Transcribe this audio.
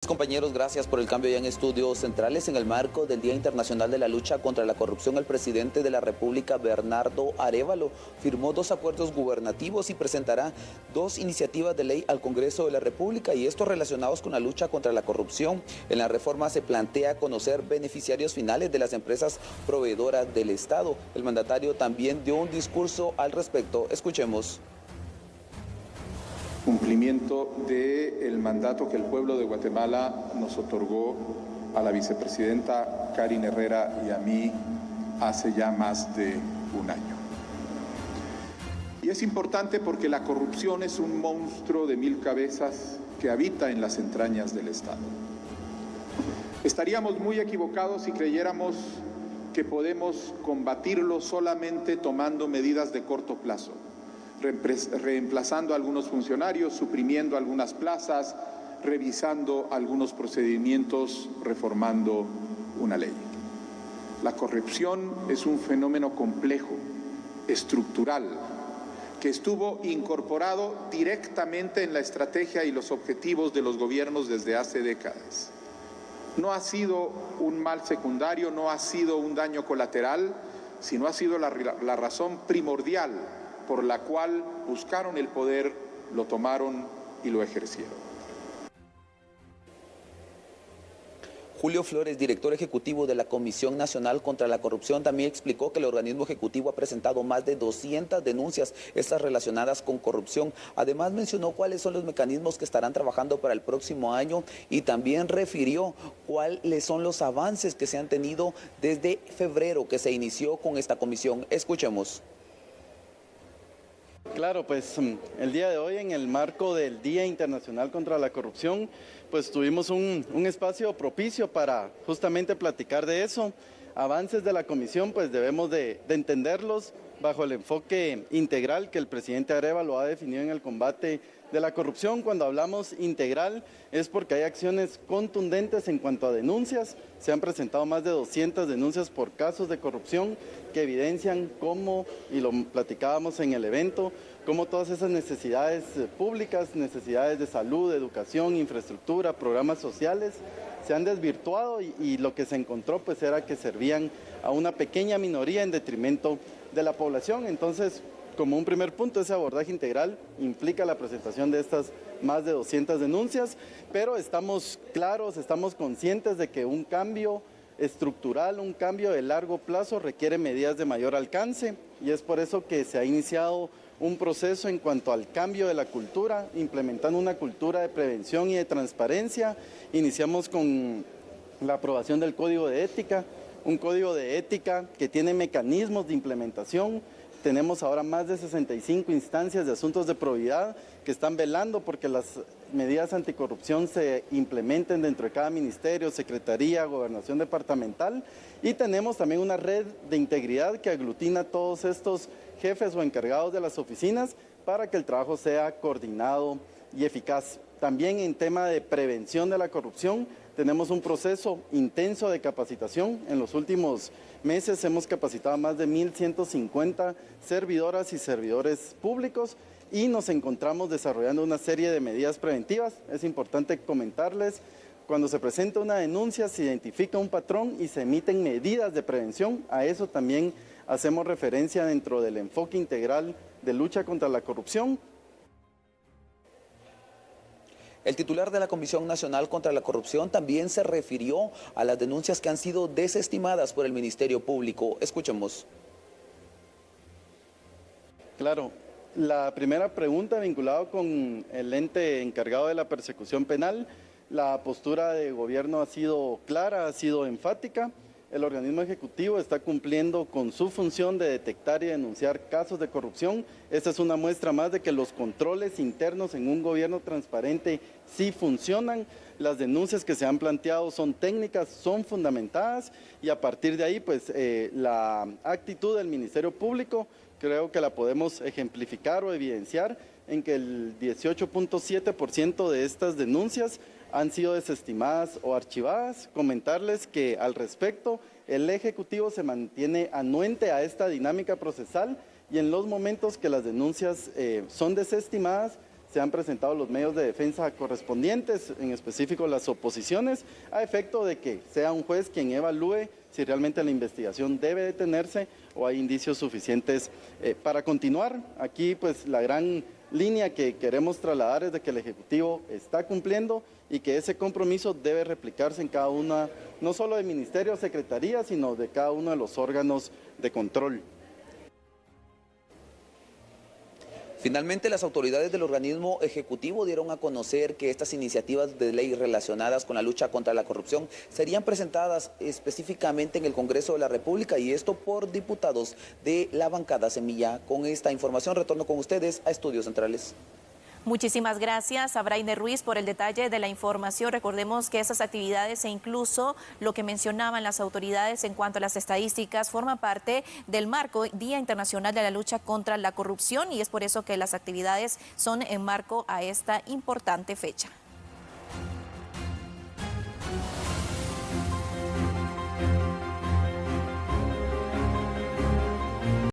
Compañeros, gracias por el cambio ya en estudios centrales. En el marco del Día Internacional de la Lucha contra la Corrupción, el presidente de la República, Bernardo Arévalo, firmó 2 acuerdos gubernativos y presentará 2 iniciativas de ley al Congreso de la República, y estos relacionados con la lucha contra la corrupción. En la reforma se plantea conocer beneficiarios finales de las empresas proveedoras del Estado. El mandatario también dio un discurso al respecto. Escuchemos. Cumplimiento del mandato que el pueblo de Guatemala nos otorgó a la vicepresidenta Karine Herrera y a mí hace ya más de un año. Y es importante porque la corrupción es un monstruo de 1000 cabezas que habita en las entrañas del Estado. Estaríamos muy equivocados si creyéramos que podemos combatirlo solamente tomando medidas de corto plazo, reemplazando a algunos funcionarios, suprimiendo algunas plazas, revisando algunos procedimientos, reformando una ley. La corrupción es un fenómeno complejo, estructural, que estuvo incorporado directamente en la estrategia y los objetivos de los gobiernos desde hace décadas. No ha sido un mal secundario, no ha sido un daño colateral, sino ha sido la razón primordial por la cual buscaron el poder, lo tomaron y lo ejercieron. Julio Flores, director ejecutivo de la Comisión Nacional contra la Corrupción, también explicó que el organismo ejecutivo ha presentado más de 200 denuncias, estas relacionadas con corrupción. Además mencionó cuáles son los mecanismos que estarán trabajando para el próximo año y también refirió cuáles son los avances que se han tenido desde febrero que se inició con esta comisión. Escuchemos. Claro, pues el día de hoy, en el marco del Día Internacional contra la Corrupción, pues tuvimos un espacio propicio para justamente platicar de eso. Avances de la comisión, pues debemos de entenderlos bajo el enfoque integral que el presidente Arévalo ha definido en el combate de la corrupción. Cuando hablamos integral es porque hay acciones contundentes en cuanto a denuncias. Se han presentado más de 200 denuncias por casos de corrupción que evidencian cómo, y lo platicábamos en el evento, cómo todas esas necesidades públicas, necesidades de salud, educación, infraestructura, programas sociales, se han desvirtuado y lo que se encontró pues era que servían a una pequeña minoría en detrimento de la población. Entonces, como un primer punto, ese abordaje integral implica la presentación de estas más de 200 denuncias, pero estamos claros, estamos conscientes de que un cambio estructural, un cambio de largo plazo requiere medidas de mayor alcance, y es por eso que se ha iniciado un proceso en cuanto al cambio de la cultura, implementando una cultura de prevención y de transparencia. Iniciamos con la aprobación del Código de Ética, un código de ética que tiene mecanismos de implementación. Tenemos ahora más de 65 instancias de asuntos de probidad que están velando porque las medidas anticorrupción se implementen dentro de cada ministerio, secretaría, gobernación departamental, y tenemos también una red de integridad que aglutina a todos estos jefes o encargados de las oficinas para que el trabajo sea coordinado y eficaz. También en tema de prevención de la corrupción tenemos un proceso intenso de capacitación. En los últimos meses hemos capacitado a más de 1.150 servidoras y servidores públicos y nos encontramos desarrollando una serie de medidas preventivas. Es importante comentarles, cuando se presenta una denuncia se identifica un patrón y se emiten medidas de prevención. A eso también hacemos referencia dentro del enfoque integral de lucha contra la corrupción. El titular de la Comisión Nacional contra la Corrupción también se refirió a las denuncias que han sido desestimadas por el Ministerio Público. Escuchemos. Claro, la primera pregunta vinculada con el ente encargado de la persecución penal, la postura de gobierno ha sido clara, ha sido enfática. El organismo ejecutivo está cumpliendo con su función de detectar y denunciar casos de corrupción. Esta es una muestra más de que los controles internos en un gobierno transparente sí funcionan. Las denuncias que se han planteado son técnicas, son fundamentadas, y a partir de ahí pues la actitud del Ministerio Público creo que la podemos ejemplificar o evidenciar en que el 18.7% de estas denuncias han sido desestimadas o archivadas. Comentarles que al respecto el Ejecutivo se mantiene anuente a esta dinámica procesal y en los momentos que las denuncias son desestimadas se han presentado los medios de defensa correspondientes, en específico las oposiciones, a efecto de que sea un juez quien evalúe si realmente la investigación debe detenerse o hay indicios suficientes para continuar. Aquí pues la gran línea que queremos trasladar es de que el Ejecutivo está cumpliendo y que ese compromiso debe replicarse en cada una, no solo de ministerios, secretarías, sino de cada uno de los órganos de control. Finalmente, las autoridades del organismo ejecutivo dieron a conocer que estas iniciativas de ley relacionadas con la lucha contra la corrupción serían presentadas específicamente en el Congreso de la República, y esto por diputados de la bancada Semilla. Con esta información retorno con ustedes a Estudios Centrales. Muchísimas gracias a Braine Ruiz por el detalle de la información. Recordemos que esas actividades e incluso lo que mencionaban las autoridades en cuanto a las estadísticas forma parte del marco Día Internacional de la Lucha contra la Corrupción, y es por eso que las actividades son en marco a esta importante fecha.